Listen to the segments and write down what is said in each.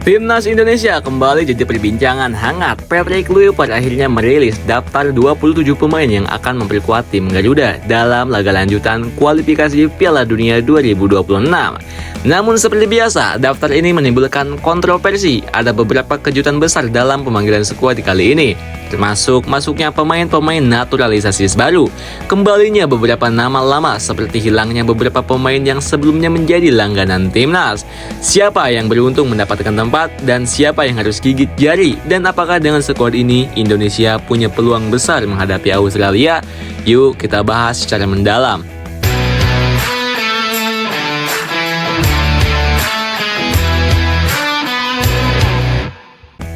Timnas Indonesia kembali jadi perbincangan hangat. Patrick Kluivert akhirnya merilis daftar 27 pemain yang akan memperkuat tim Garuda dalam laga lanjutan kualifikasi Piala Dunia 2026. Namun seperti biasa, daftar ini menimbulkan kontroversi. Ada beberapa kejutan besar dalam pemanggilan skuad di kali ini, termasuk masuknya pemain-pemain naturalisasi baru, kembalinya beberapa nama lama seperti hilangnya beberapa pemain yang sebelumnya menjadi langganan timnas. Siapa yang beruntung mendapatkan tempat dan siapa yang harus gigit jari, dan apakah dengan skuad ini Indonesia punya peluang besar menghadapi Australia? Yuk kita bahas secara mendalam.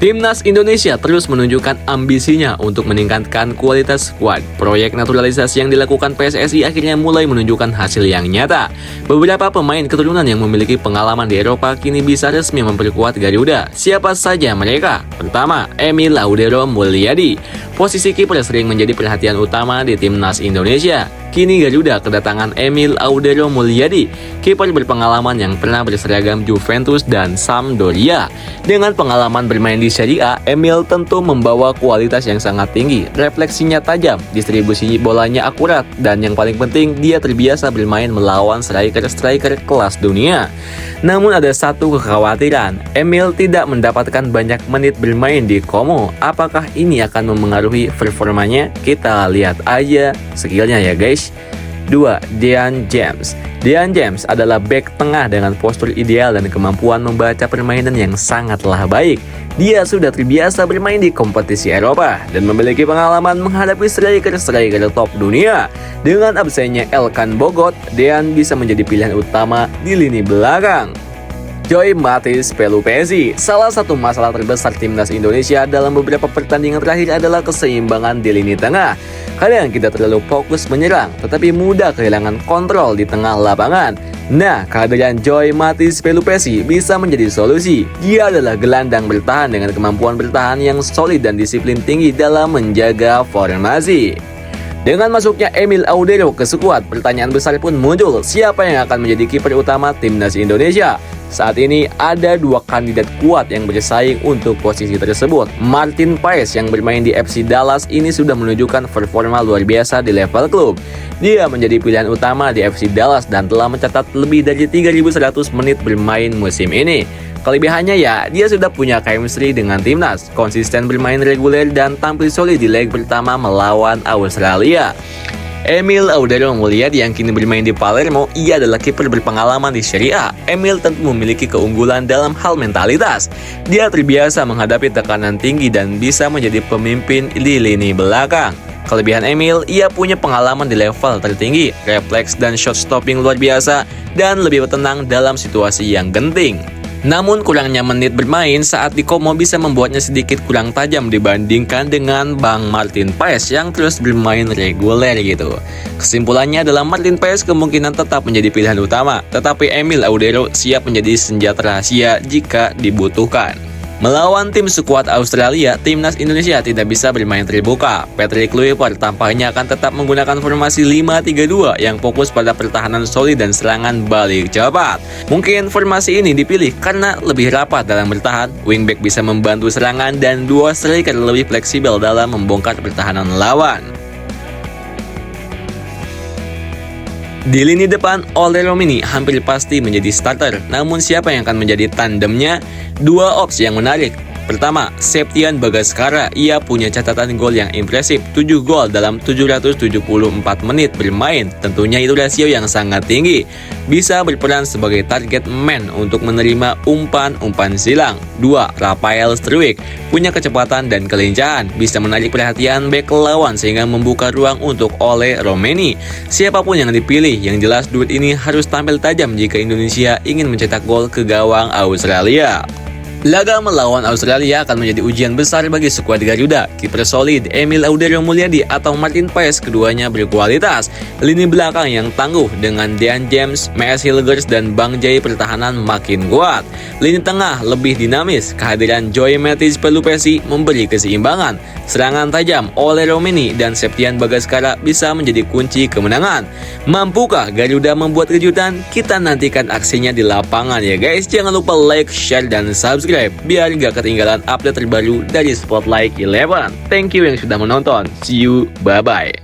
Timnas Indonesia terus menunjukkan ambisinya untuk meningkatkan kualitas skuad. Proyek naturalisasi yang dilakukan PSSI akhirnya mulai menunjukkan hasil yang nyata. Beberapa pemain keturunan yang memiliki pengalaman di Eropa kini bisa resmi memperkuat Garuda. Siapa saja mereka? Pertama, Emil Audero Mulyadi. Posisi kiper sering menjadi perhatian utama di Timnas Indonesia. Kini Garuda kedatangan Emil Audero Mulyadi, kiper berpengalaman yang pernah berseragam Juventus dan Sampdoria. Dengan pengalaman bermain di Serie A, Emil tentu membawa kualitas yang sangat tinggi, refleksinya tajam, distribusi bolanya akurat, dan yang paling penting dia terbiasa bermain melawan striker-striker kelas dunia. Namun ada satu kekhawatiran, Emil tidak mendapatkan banyak menit bermain di Como. Apakah ini akan memengaruhi performanya? Kita lihat aja skillnya ya guys. 2. Dean James. Dean James adalah bek tengah dengan postur ideal dan kemampuan membaca permainan yang sangatlah baik. Dia sudah terbiasa bermain di kompetisi Eropa dan memiliki pengalaman menghadapi striker-striker top dunia. Dengan absennya Elkan Bogot, Dean bisa menjadi pilihan utama di lini belakang. Joy Matthijs Pelupesi. Salah satu masalah terbesar Timnas Indonesia dalam beberapa pertandingan terakhir adalah keseimbangan di lini tengah. Kadang kita terlalu fokus menyerang, tetapi mudah kehilangan kontrol di tengah lapangan. Nah, kehadiran Joy Matthijs Pelupesi bisa menjadi solusi. Dia adalah gelandang bertahan dengan kemampuan bertahan yang solid dan disiplin tinggi dalam menjaga formasi. Dengan masuknya Emil Audero ke skuad, pertanyaan besar pun muncul. Siapa yang akan menjadi kiper utama Timnas Indonesia? Saat ini ada dua kandidat kuat yang bersaing untuk posisi tersebut. Martin Paes yang bermain di FC Dallas ini sudah menunjukkan performa luar biasa di level klub. Dia menjadi pilihan utama di FC Dallas dan telah mencatat lebih dari 3.100 menit bermain musim ini. Kelebihannya ya, dia sudah punya chemistry dengan timnas, konsisten bermain reguler dan tampil solid di leg pertama melawan Australia. Emil Audero Mulyadi yang kini bermain di Palermo, ia adalah kiper berpengalaman di Serie A. Emil tentu memiliki keunggulan dalam hal mentalitas. Dia terbiasa menghadapi tekanan tinggi dan bisa menjadi pemimpin di lini belakang. Kelebihan Emil, ia punya pengalaman di level tertinggi, refleks dan shot stopping luar biasa, dan lebih tenang dalam situasi yang genting. Namun kurangnya menit bermain saat di Como bisa membuatnya sedikit kurang tajam dibandingkan dengan Bang Martin Paes yang terus bermain reguler gitu. Kesimpulannya adalah Martin Paes kemungkinan tetap menjadi pilihan utama, tetapi Emil Audero siap menjadi senjata rahasia jika dibutuhkan. Melawan tim skuad Australia, Timnas Indonesia tidak bisa bermain terbuka. Patrick Kluivert tampaknya akan tetap menggunakan formasi 5-3-2 yang fokus pada pertahanan solid dan serangan balik cepat. Mungkin formasi ini dipilih karena lebih rapat dalam bertahan, wingback bisa membantu serangan, dan dua striker lebih fleksibel dalam membongkar pertahanan lawan. Di lini depan, Ole Romeni hampir pasti menjadi starter. Namun siapa yang akan menjadi tandemnya? Dua opsi yang menarik. Pertama, Septian Bagaskara. Ia punya catatan gol yang impresif, 7 gol dalam 774 menit bermain. Tentunya itu rasio yang sangat tinggi. Bisa berperan sebagai target man untuk menerima umpan-umpan silang. 2. Rafael Struijk punya kecepatan dan kelincahan, bisa menarik perhatian bek lawan sehingga membuka ruang untuk Ole Romeni. Siapapun yang dipilih, yang jelas duet ini harus tampil tajam jika Indonesia ingin mencetak gol ke gawang Australia. Laga melawan Australia akan menjadi ujian besar bagi skuad Garuda. Kiper solid Emil Audero Mulyadi atau Martin Paes, keduanya berkualitas. Lini belakang yang tangguh dengan Dean James, Maes Hilgers, dan Bang Jai pertahanan makin kuat. Lini tengah lebih dinamis. Kehadiran Joy Matthijs Pelupesi memberi keseimbangan. Serangan tajam Ole Romeni dan Septian Bagaskara bisa menjadi kunci kemenangan. Mampukah Garuda membuat kejutan? Kita nantikan aksinya di lapangan ya guys. Jangan lupa like, share, dan subscribe subscribe biar gak ketinggalan update terbaru dari Spotlight 11. Thank you yang sudah menonton. See you, bye-bye.